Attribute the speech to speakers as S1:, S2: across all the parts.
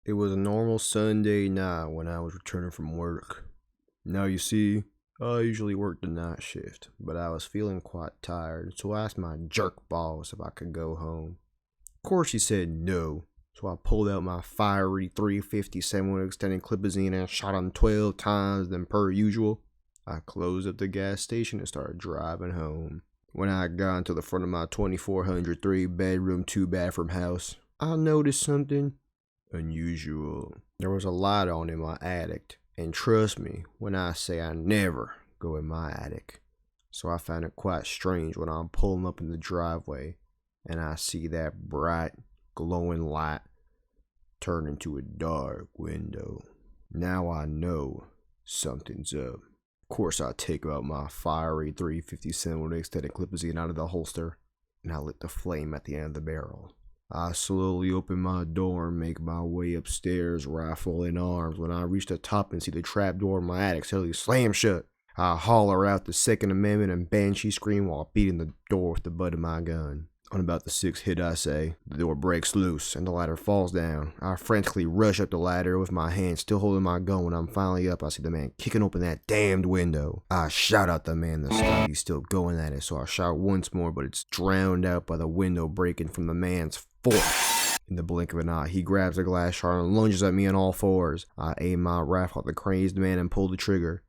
S1: It was a normal Sunday night when I was returning from work. Now, you see, I usually work the night shift, but I was feeling quite tired, so I asked my jerk boss if I could go home. Of course, he said no, so I pulled out my fiery 357 extended clipazine and shot him 12 times than per usual. I closed up the gas station and started driving home. When I got to the front of my 2403 bedroom 2 bathroom house, I noticed something unusual. There was a light on in my attic, and trust me when I say I never go in my attic. So I found it quite strange when I'm pulling up in the driveway and I see that bright, glowing light turn into a dark window. Now I know something's up. Of course, I take out my fiery 357 extended clipazine out of the holster, and I lit the flame at the end of the barrel. I slowly open my door and make my way upstairs, rifle in arms. When I reach the top and see the trap door in my attic suddenly slam shut, I holler out the Second Amendment and banshee scream while beating the door with the butt of my gun. On about the sixth hit, I say, the door breaks loose and the ladder falls down. I frantically rush up the ladder with my hand still holding my gun. When I'm finally up, I see the man kicking open that damned window. I shout out the man to stop. He's still going at it, so I shout once more, but it's drowned out by the window breaking from the man's force. In the blink of an eye, he grabs a glass shard and lunges at me on all fours. I aim my rifle at the crazed man and pull the trigger,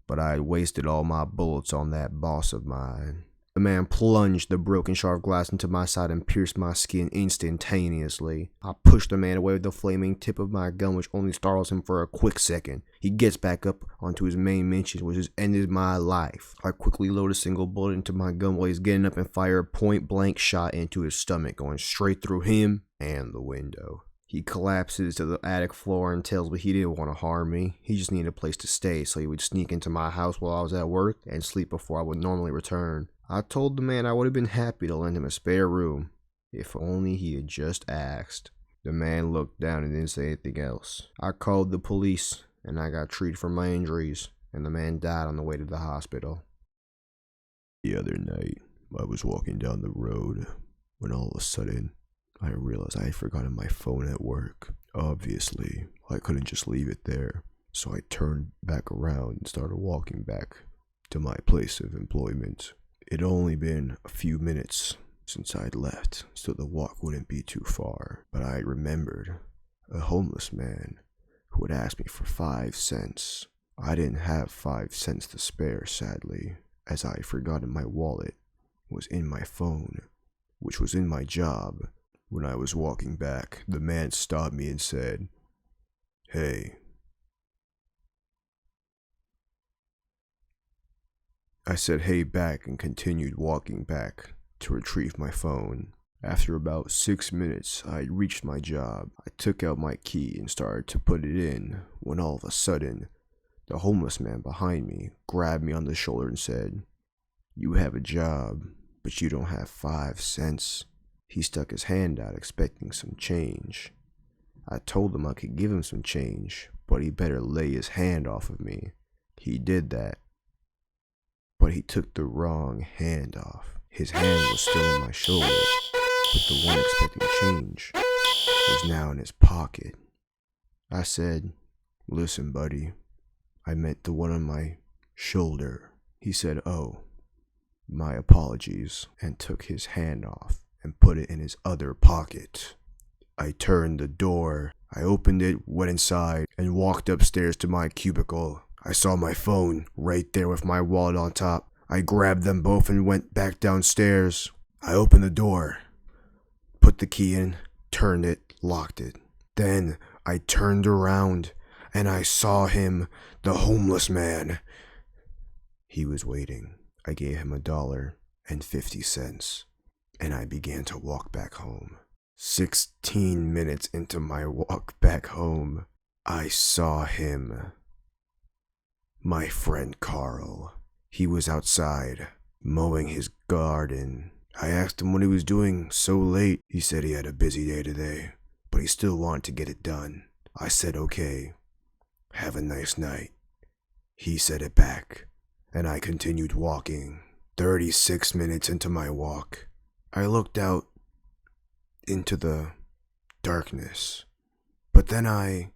S1: but I had wasted all my bullets on that boss of mine. The man plunged the broken shard of glass into my side and pierced my skin instantaneously. I pushed the man away with the flaming tip of my gun, which only startles him for a quick second. He gets back up onto his main mission, which has ended my life. I quickly load a single bullet into my gun while he's getting up and fire a point-blank shot into his stomach, going straight through him and the window. He collapses to the attic floor and tells me he didn't want to harm me. He just needed a place to stay, so he would sneak into my house while I was at work and sleep before I would normally return. I told the man I would have been happy to lend him a spare room, if only he had just asked. The man looked down and didn't say anything else. I called the police, and I got treated for my injuries, and the man died on the way to the hospital. The other night, I was walking down the road when all of a sudden, I realized I had forgotten my phone at work. Obviously, I couldn't just leave it there, so I turned back around and started walking back to my place of employment. It'd only been a few minutes since I'd left, so the walk wouldn't be too far, but I remembered a homeless man who had asked me for 5 cents. I didn't have 5 cents to spare, sadly, as I had forgotten my wallet was in my phone, which was in my job. When I was walking back, the man stopped me and said, "Hey." I said hey back and continued walking back to retrieve my phone. After about 6 minutes, I had reached my job. I took out my key and started to put it in when all of a sudden, the homeless man behind me grabbed me on the shoulder and said, "You have a job, but you don't have 5 cents. He stuck his hand out expecting some change. I told him I could give him some change, but he better lay his hand off of me. He did that, but he took the wrong hand off. His hand was still on my shoulder, but the one expecting change was now in his pocket. I said, "Listen, buddy, I meant the one on my shoulder." He said, "Oh, my apologies," and took his hand off and put it in his other pocket. I turned the door. I opened it, went inside, and walked upstairs to my cubicle. I saw my phone right there with my wallet on top. I grabbed them both and went back downstairs. I opened the door, put the key in, turned it, locked it. Then I turned around and I saw him, the homeless man. He was waiting. I gave him $1.50 and I began to walk back home. 16 minutes into my walk back home, I saw him. My friend Carl. He was outside, mowing his garden. I asked him what he was doing so late. He said he had a busy day today, but he still wanted to get it done. I said, "Okay, have a nice night." He said it back, and I continued walking. 36 minutes into my walk, I looked out into the darkness, But then I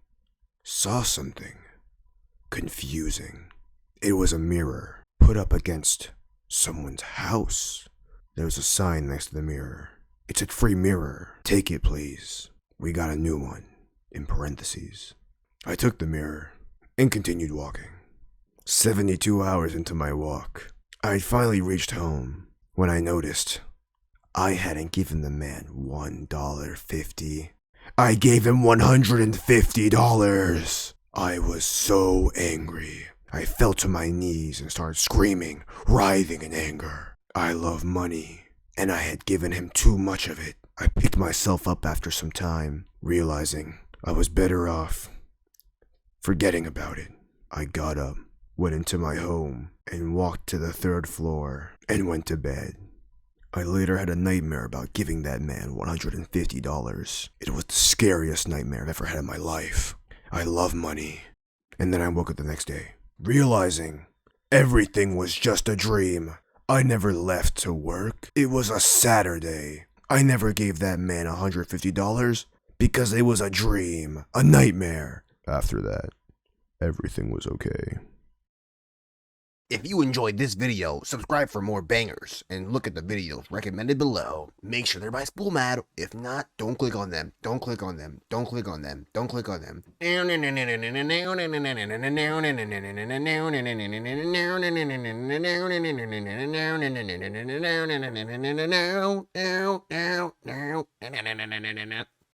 S1: saw something confusing. It was a mirror put up against someone's house. There was a sign next to the mirror. It said, "Free mirror. Take it, please. We got a new one," in parentheses. I took the mirror and continued walking. 72 hours into my walk, I had finally reached home when I noticed I hadn't given the man $1.50. I gave him $150. I was so angry. I fell to my knees and started screaming, writhing in anger. I love money, and I had given him too much of it. I picked myself up after some time, realizing I was better off forgetting about it. I got up, went into my home, and walked to the 3rd floor and went to bed. I later had a nightmare about giving that man $150. It was the scariest nightmare I've ever had in my life. I love money. And then I woke up the next day, realizing everything was just a dream. I never left to work. It was a Saturday. I never gave that man $150 because it was a dream, a nightmare. After that, everything was okay.
S2: If you enjoyed this video, subscribe for more bangers, and look at the videos recommended below. Make sure they're by Spoolmad. If not, don't click on them. Don't click on them. Don't click on them. Don't click on them.